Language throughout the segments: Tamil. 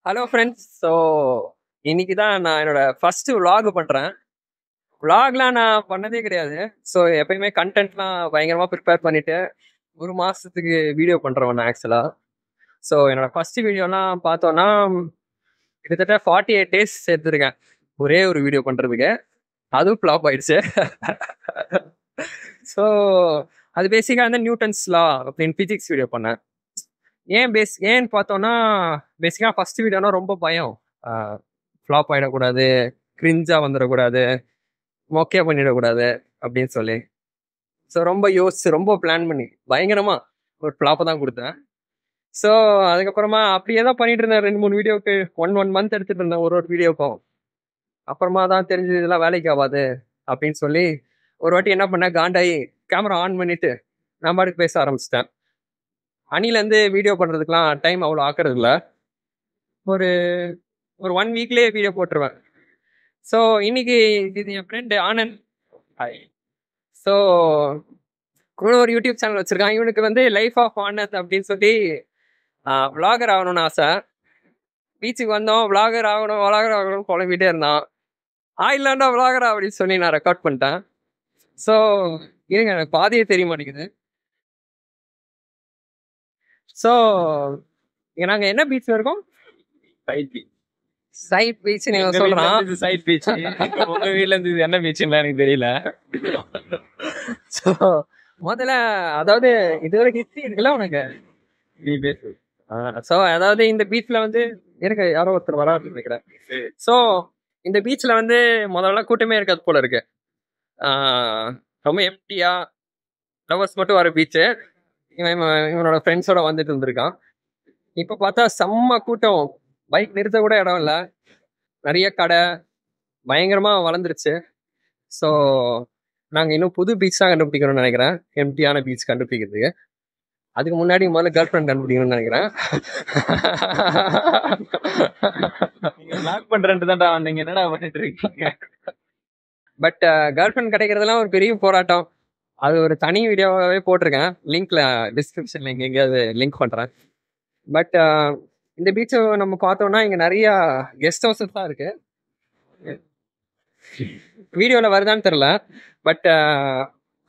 Hello friends. ஸோ இன்னைக்கு தான் நான் என்னோட ஃபர்ஸ்ட் vlog பண்ணுறேன். vlogலாம் நான் பண்ணதே கிடையாது. ஸோ எப்பயுமே கண்டென்ட்லாம் பயங்கரமாக ப்ரிப்பேர் பண்ணிட்டு ஒரு மாதத்துக்கு வீடியோ பண்ணுறவன் நான் ஆக்சுவலாக. ஸோ என்னோட ஃபர்ஸ்ட் வீடியோலாம் பார்த்தோன்னா கிட்டத்தட்ட 48 டேஸ் எடுத்துருக்கேன் ஒரே ஒரு வீடியோ பண்ணுறதுக்கு. அதுவும் ஃப்ளாப் ஆயிடுச்சு. ஸோ அது பேசிக்காக வந்து நியூட்டன்ஸ் லா அப்படின்னு ஃபிசிக்ஸ் வீடியோ பண்ணேன். ஏன்னு பார்த்தோன்னா பேசிக்காக ஃபர்ஸ்ட் வீடியோனா ரொம்ப பயம். ஃப்ளாப் ஆகிடக்கூடாது, கிரிஞ்சாக வந்துடக்கூடாது, மொக்கையா பண்ணிடக்கூடாது அப்படின்னு சொல்லி. ஸோ ரொம்ப யோசிச்சு ரொம்ப பிளான் பண்ணி பயங்கரமாக ஒரு ஃப்ளாப்பை தான் கொடுத்தேன். ஸோ அதுக்கப்புறமா அப்படியே தான் பண்ணிட்டு இருந்தேன். 2-3 வீடியோக்கு ஒன் மந்த் எடுத்துகிட்டு இருந்தேன் ஒரு வீடியோக்கும். அப்புறமா தான் தெரிஞ்சது இதெல்லாம் வேலைக்கு ஆகாது அப்படின்னு சொல்லி ஒரு வாட்டி என்ன பண்ணேன், காண்டாயி கேமரா ஆன் பண்ணிட்டு நான் பாட்டுக்கு பேச ஆரம்பிச்சிட்டேன். அணிலேருந்து வீடியோ பண்ணுறதுக்கெலாம் டைம் அவ்வளோ ஆக்குறது இல்லை. ஒரு 1 வீக்லேயே வீடியோ போட்டுருவேன். ஸோ இன்னைக்கு இது என் ஃப்ரெண்டு ஆனந்த். ஹாய். ஸோ இவனு ஒரு யூடியூப் சேனல் வச்சுருக்கான். இவனுக்கு வந்து லைஃப் ஆஃப் ஆனந்த் அப்படின்னு சொல்லி விளாகர் ஆகணும்னு ஆசை. பீச்சுக்கு வந்தோம், விளாகர் ஆகணும்னு குழம்பிட்டே இருந்தான். இல்லைண்டா விளாகரா அப்படின்னு சொல்லி நான் ரெக்கார்ட் பண்ணிட்டேன். ஸோ இருங்க, எனக்கு பாதியே தெரிய மாட்டேங்குது. ஸோ நாங்கள் என்ன பீச்சில் இருக்கோம்? சைட் பீச் நீங்க சொல்றான். Side beach. உங்க வீட்ல இருந்து இது என்ன பீச்னா எனக்கு தெரியல. ஸோ முதல்ல அதாவது இதுவரை ஹிஸ்ட்ரி இருக்குல்ல உனக்கு, நீ பேசு. ஸோ அதாவது இந்த பீச்ல வந்து எனக்கு யாரோ ஒருத்தர் வரான்னு நினைக்கிறேன். ஸோ இந்த பீச்ல வந்து முதல்ல கூட்டமே இருக்காது போல இருக்கு. ரொம்ப எம்டியா லவர்ஸ் மட்டும் வர பீச்சு. இவனோட ஃப்ரெண்ட்ஸோட வந்துட்டு இருந்திருக்கான். இப்போ பார்த்தா செம்ம கூட்டம், பைக் நிறுத்த கூட இடம் இல்லை, நிறைய கடை பயங்கரமாக வளர்ந்துருச்சு. ஸோ நாங்கள் இன்னும் புது பீச் தான் கண்டுபிடிக்கணும்னு நினைக்கிறேன், எம்டியான பீச் கண்டுபிடிக்கிறதுக்கு. அதுக்கு முன்னாடி முதல்ல கேர்ள் ஃப்ரெண்ட் கண்டுபிடிக்கணும்னு நினைக்கிறேன். லாக் பண்றேன்ட்டு தான்டா வந்தீங்க, என்னடா பண்ணிட்டு இருக்கீங்க? பட் கேர்ள் ஃப்ரெண்ட் கிடைக்கிறதுலாம் ஒரு பெரிய போராட்டம். அது ஒரு தனி வீடியோவாகவே போட்டிருக்கேன், லிங்க்ல டிஸ்கிரிப்ஷன்ல எங்கேயாவது லிங்க் பண்ணுறேன். பட் இந்த பீச்சை நம்ம பார்த்தோம்னா இங்கே நிறையா கெஸ்ட் ஹவுஸஸ் தான் இருக்கு. வீடியோவில் வருதான்னு தெரில. பட்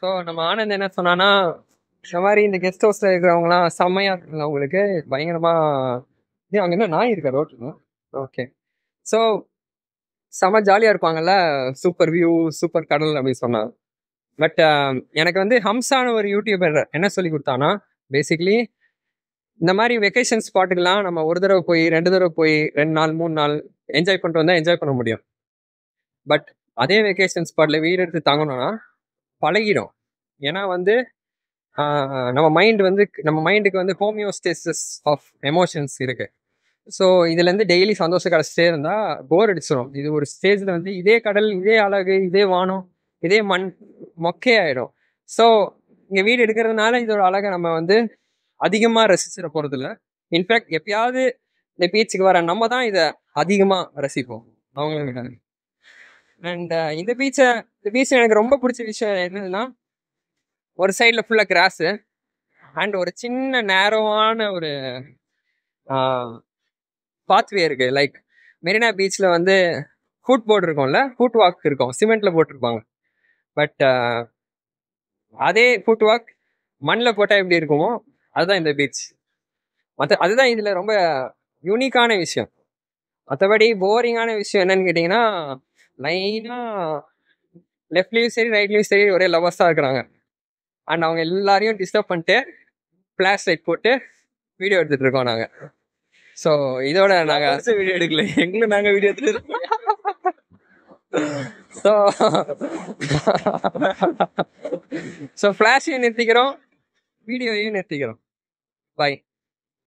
ஸோ நம்ம ஆனந்த் என்ன சொன்னான்னா, இந்த மாதிரி இந்த கெஸ்ட் ஹவுஸில் இருக்கிறவங்களாம் செம்மையாக இருக்குங்க அவங்களுக்கு பயங்கரமாக. அங்கே என்ன நாய் இருக்கா ரோட்டில்? ஓகே. ஸோ செம்ம ஜாலியாக இருப்பாங்கல்ல, சூப்பர் வியூ, சூப்பர் கடல் அப்படின்னு சொன்னான். பட் எனக்கு வந்து ஹம்சான ஒரு யூடியூபர் என்ன சொல்லி கொடுத்தானா, பேசிக்லி இந்த மாதிரி வெக்கேஷன் ஸ்பாட்டுக்கெல்லாம் நம்ம ஒரு தடவை போய் 2 தடவை போய் 2 நாள் 3 நாள் என்ஜாய் பண்ணிட்டு வந்தால் என்ஜாய் பண்ண முடியும். பட் அதே வெக்கேஷன் ஸ்பாட்டில் வீடு எடுத்து தங்கணும்னா பழகிடும். ஏன்னா வந்து நம்ம மைண்டுக்கு வந்து ஹோமியோஸ்டேசிஸ் ஆஃப் எமோஷன்ஸ் இருக்குது. ஸோ இதுலேருந்து டெய்லி சந்தோஷம் கிடச்சிட்டே இருந்தால் போர் அடிச்சிடும். இது ஒரு ஸ்டேஜில் வந்து இதே கடல், இதே அழகு, இதே வானம், இதே மண் மொக்கையாயிடும். ஸோ இங்கே வீடு எடுக்கிறதுனால இதோட அழகை நம்ம வந்து அதிகமாக ரசிச்சிட போகிறதில்ல. இன்ஃபேக்ட் எப்பயாவது இந்த பீச்சுக்கு வர நம்ம தான் இதை அதிகமாக ரசிப்போம் அவங்கள விட. அண்ட் இந்த பீச் எனக்கு ரொம்ப பிடிச்ச விஷயம் என்னதுன்னா, ஒரு சைடில் ஃபுல்லாக கிராஸு அண்ட் ஒரு சின்ன நேரோவான ஒரு பாத்வே இருக்குது. லைக் மெரினா பீச்சில் வந்து ஃபுட் போர்டு இருக்கும்ல, ஃபுட் வாக் இருக்கும், சிமெண்ட்டில் போட்டிருப்பாங்க. பட் அதே ஃபுட் வாக் மண்ணில் போட்டால் எப்படி இருக்குமோ அதுதான் இந்த பீச். அதுதான் இதில் ரொம்ப யூனிக்கான விஷயம். மற்றபடி போரிங்கான விஷயம் என்னன்னு கேட்டிங்கன்னா, லைனாக லெஃப்ட்லேயும் சரி ரைட்லேயும் சரி ஒரே லவர்ஸாக இருக்கிறாங்க. அண்ட் அவங்க எல்லாரையும் டிஸ்டர்ப் பண்ணிட்டு ஃப்ளாஷ் லைட் போட்டு வீடியோ எடுத்துகிட்டு இருக்கோம் நாங்கள். ஸோ இதோட நாங்கள் வீடியோ எடுக்கல, எங்களும் நாங்கள் வீடியோ எடுத்துட்டு இருக்கோம். ஸோ ஃப்ளாஷையும் நிறுத்திக்கிறோம், வீடியோவையும் நிறுத்திக்கிறோம். பாய்.